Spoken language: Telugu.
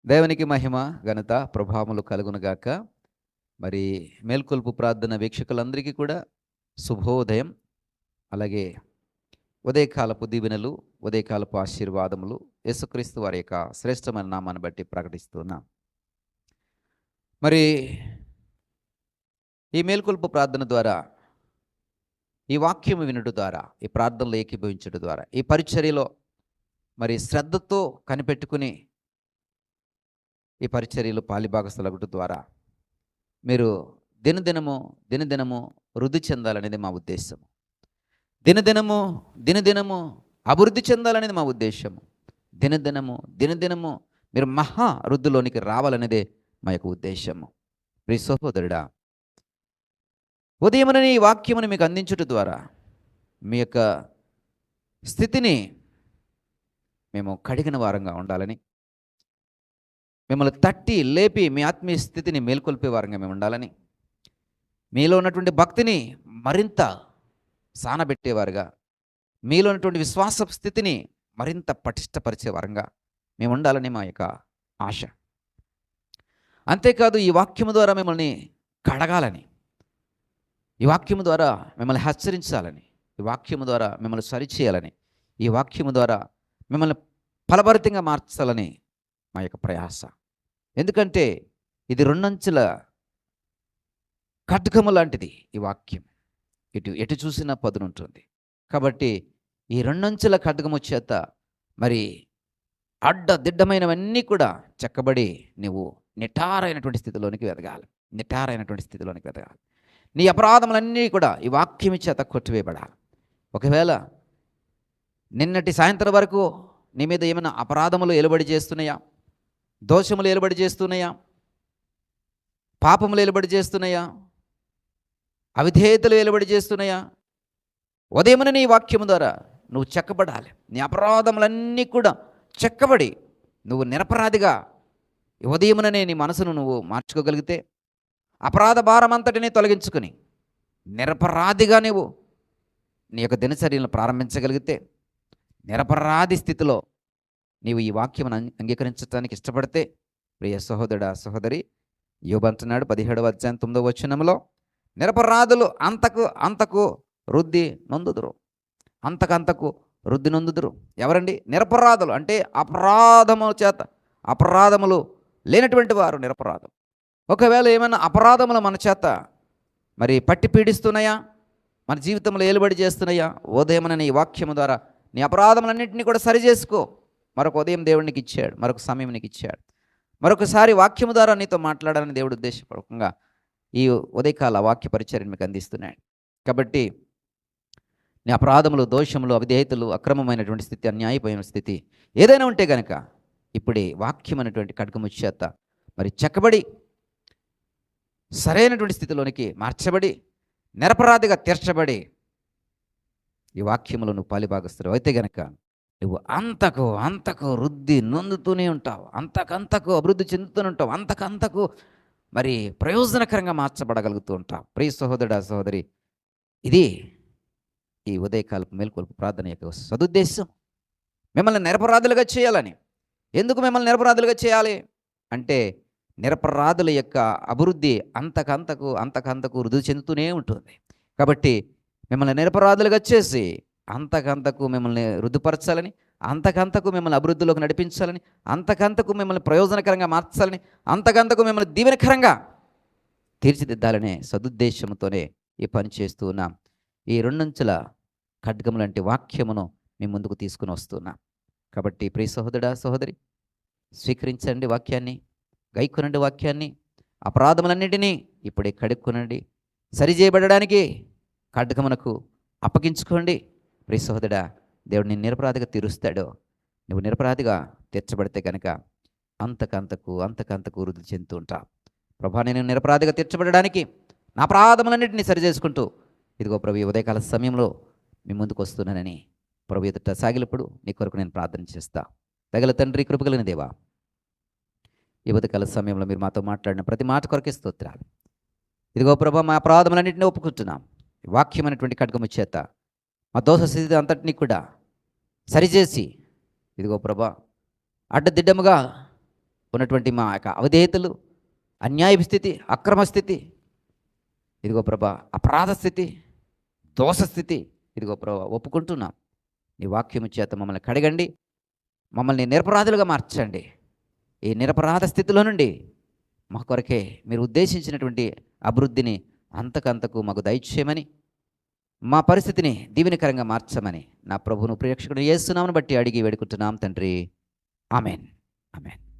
దేవునికి మహిమ, ఘనత, ప్రభావములు కలుగునుగాక. మరి మేల్కొల్పు ప్రార్థన వీక్షకులందరికీ కూడా శుభోదయం. అలాగే ఉదయకాలపు దీవెనలు, ఉదయకాలపు ఆశీర్వాదములు యేసుక్రీస్తు వారి యొక్క శ్రేష్టమైన నామాన్ని బట్టి ప్రకటిస్తున్నాం. మరి ఈ మేల్కొల్పు ప్రార్థన ద్వారా, ఈ వాక్యము వినుట ద్వారా, ఈ ప్రార్థనలు ఏకీభవించడం ద్వారా, ఈ పరిచర్యలో మరి శ్రద్ధతో కనిపెట్టుకుని ఈ పరిచర్యలు పాలిభాగస్తులగుట ద్వారా మీరు దినదినము వృద్ధి చెందాలనేది మా ఉద్దేశం. దినదినము అభివృద్ధి చెందాలనేది మా ఉద్దేశం. దినదినము మీరు మహా వృద్ధిలోనికి రావాలనేదే మా యొక్క ఉద్దేశము. ప్రియ సహోదరుడా, ఉదయమున ఈ వాక్యమును మీకు అందించుట ద్వారా మీ యొక్క స్థితిని మేము కడిగిన వారంగా ఉండాలని, మిమ్మల్ని తట్టి లేపి మీ ఆత్మీయ స్థితిని మేల్కొల్పే వారంగా మేము ఉండాలని, మీలో ఉన్నటువంటి భక్తిని మరింత సానబెట్టేవారుగా, మీలో ఉన్నటువంటి విశ్వాస స్థితిని మరింత పటిష్టపరిచే వారంగా మేము ఉండాలని మా యొక్క ఆశ. అంతేకాదు, ఈ వాక్యము ద్వారా మిమ్మల్ని కడగాలని, ఈ వాక్యము ద్వారా మిమ్మల్ని హెచ్చరించాలని, ఈ వాక్యము ద్వారా మిమ్మల్ని సరిచేయాలని, ఈ వాక్యము ద్వారా మిమ్మల్ని ఫలభరితంగా మార్చాలని మా యొక్క ప్రయాస. ఎందుకంటే ఇది రెండంచుల ఖడ్గము లాంటిది. ఈ వాక్యం ఎటు చూసినా పదునుంటుంది. కాబట్టి ఈ రెండంచుల ఖడ్గము చేత మరి అడ్డదిడ్డమైనవన్నీ కూడా చెక్కబడి నువ్వు నిటారైనటువంటి స్థితిలోనికి ఎదగాలి. నీ అపరాధములన్నీ కూడా ఈ వాక్యము చేత కొట్టివేయబడాలి. ఒకవేళ నిన్నటి సాయంత్రం వరకు నీ మీద ఏమైనా అపరాధములు ఎలుబడి చేస్తున్నాయా, దోషములు ఏలుబడి చేస్తున్నాయా, పాపములు ఏలుబడి చేస్తున్నాయా, అవిధేయతలు ఏలుబడి చేస్తున్నాయా, ఉదయమున నీ వాక్యము ద్వారా నువ్వు చెక్కబడాలి. నీ అపరాధములన్నీ కూడా చెక్కబడి నువ్వు నిరపరాధిగా ఉదయముననే నీ మనసును నువ్వు మార్చుకోగలిగితే, అపరాధ భారమంతటిని తొలగించుకుని నిరపరాధిగా నువ్వు నీ యొక్క దినచర్యలను ప్రారంభించగలిగితే, నిరపరాధి స్థితిలో నీవు ఈ వాక్యమును అంగీకరించడానికి ఇష్టపడితే, ప్రియ సహోదరుడా, సహోదరి, యోబు అంటున్నాడు 17వ అధ్యాయం 9వ వచనంలో, నిరపరాధులు అంతకు వృద్ధి నొందుదురు. అంతకు వృద్ధి నొందుదురు. ఎవరండి? నిరపరాధులు. అంటే అపరాధములు లేనటువంటి వారు నిరపరాధులు. ఒకవేళ ఏమైనా అపరాధములు మన చేత మరి పట్టి పీడిస్తున్నాయా, మన జీవితంలో ఏలుబడి చేస్తున్నాయా, ఉదయమున ఈ వాక్యము ద్వారా నీ అపరాధములన్నింటినీ కూడా సరి చేసుకో. మరొక ఉదయం దేవుడికి ఇచ్చాడు, మరొక సమయం నీకు ఇచ్చాడు, మరొకసారి వాక్యము ద్వారా నీతో మాట్లాడాలని దేవుడు ఉద్దేశపూర్వకంగా ఈ ఉదయకాల వాక్య పరిచర్యను మీకు అందిస్తున్నాడు. కాబట్టి నీ అపరాధములు, దోషములు, అవిధేయతలు, అక్రమమైనటువంటి స్థితి, అన్యాయమైన స్థితి ఏదైనా ఉంటే గనక ఇప్పుడే వాక్యమైనటువంటి ఖడ్గము చేత మరి చెక్కబడి సరైనటువంటి స్థితిలోనికి మార్చబడి నిరపరాధిగా తీర్చబడి ఈ వాక్యములో నువ్వు పాలిభాగస్తుడు అయితే గనక నువ్వు అంతకు వృద్ధి నొందుతూనే ఉంటావు, అంతకంతకు అభివృద్ధి చెందుతూనే ఉంటావు, అంతకంతకు మరి ప్రయోజనకరంగా మార్చబడగలుగుతూ ఉంటావు. ప్రియ సహోదరుడా, సహోదరి, ఇది ఈ ఉదయకాలపు మేల్కొల్పు ప్రార్థన యొక్క సదుద్దేశం. మిమ్మల్ని నిరపరాధులుగా చేయాలని. ఎందుకు మిమ్మల్ని నిరపరాధులుగా చేయాలి అంటే, నిరపరాధుల యొక్క అభివృద్ధి అంతకంతకు వృద్ధి చెందుతూనే ఉంటుంది. కాబట్టి మిమ్మల్ని నిరపరాధులుగా చేసి అంతకంతకు మిమ్మల్ని వృద్ధిపరచాలని, అంతకంతకు మిమ్మల్ని అభివృద్ధిలోకి నడిపించాలని, అంతకంతకు మిమ్మల్ని ప్రయోజనకరంగా మార్చాలని, అంతకంతకు మిమ్మల్ని దీవెనకరంగా తీర్చిదిద్దాలనే సదుద్దేశంతోనే ఈ పని చేస్తూ ఉన్నాం. ఈ రెండంచుల ఖడ్గము లాంటి వాక్యమును మీ ముందుకు తీసుకుని వస్తున్నాం. కాబట్టి ప్రియ సహోదరుడా, సహోదరి, స్వీకరించండి వాక్యాన్ని, గైకొనండి వాక్యాన్ని. అపరాధములన్నింటినీ ఇప్పుడే కడుక్కునండి. సరిచేయబడడానికి ఖడ్గమునకు అప్పగించుకోండి. ప్రియ సహోదరుడా, దేవుడు నిన్ను నిరపరాధిగా తీరుస్తాడు. నువ్వు నిరపరాధిగా తీర్చబడితే కనుక అంతకంతకు వృద్ధి చెందుతూ ఉంటావు. ప్రభా, నేను నిరపరాధిగా తీర్చబడడానికి నా అపరాధములన్నింటినీ సరిచేసుకుంటూ ఇదిగో ప్రభు, ఈ ఉదయకాల సమయంలో మీ ముందుకు వస్తున్నానని ప్రభు ఎదుట సాగినప్పుడు నీ కొరకు నేను ప్రార్థన చేస్తా. దగల తండ్రి, కృపగలిగిన దేవా, ఈ ఉదయకాల సమయంలో మీరు మాతో మాట్లాడిన ప్రతి మాట కొరకే స్తోత్రాలు. ఇదిగో ప్రభు, మా అపరాధములన్నింటినీ ఒప్పుకుంటున్నాం. వాక్యమైనటువంటి ఖడ్గము చేత మా దోష స్థితి అంతటినీ కూడా సరిచేసి, ఇదిగో ప్రభా, అడ్డదిడ్డముగా ఉన్నటువంటి మా యొక్క అవిధేయతలు, అన్యాయపు స్థితి, అక్రమ స్థితి, ఇదిగో ప్రభా అపరాధ స్థితి, దోష స్థితి, ఇదిగో ప్రభా ఒప్పుకుంటున్నాం. నీ వాక్యము చేత మమ్మల్ని కడగండి, మమ్మల్ని నిరపరాధులుగా మార్చండి. ఈ నిరపరాధ స్థితిలో నుండి మా కొరకే మీరు ఉద్దేశించినటువంటి అభివృద్ధిని అంతకంతకు మాకు దయచేయమని, మా పరిస్థితిని దీవెనకరంగా మార్చమని నా ప్రభువును ప్రియరక్షకుడు యేసు నామమును బట్టి అడిగి వేడుకుంటున్నాం తండ్రి. ఆమెన్. ఆమెన్.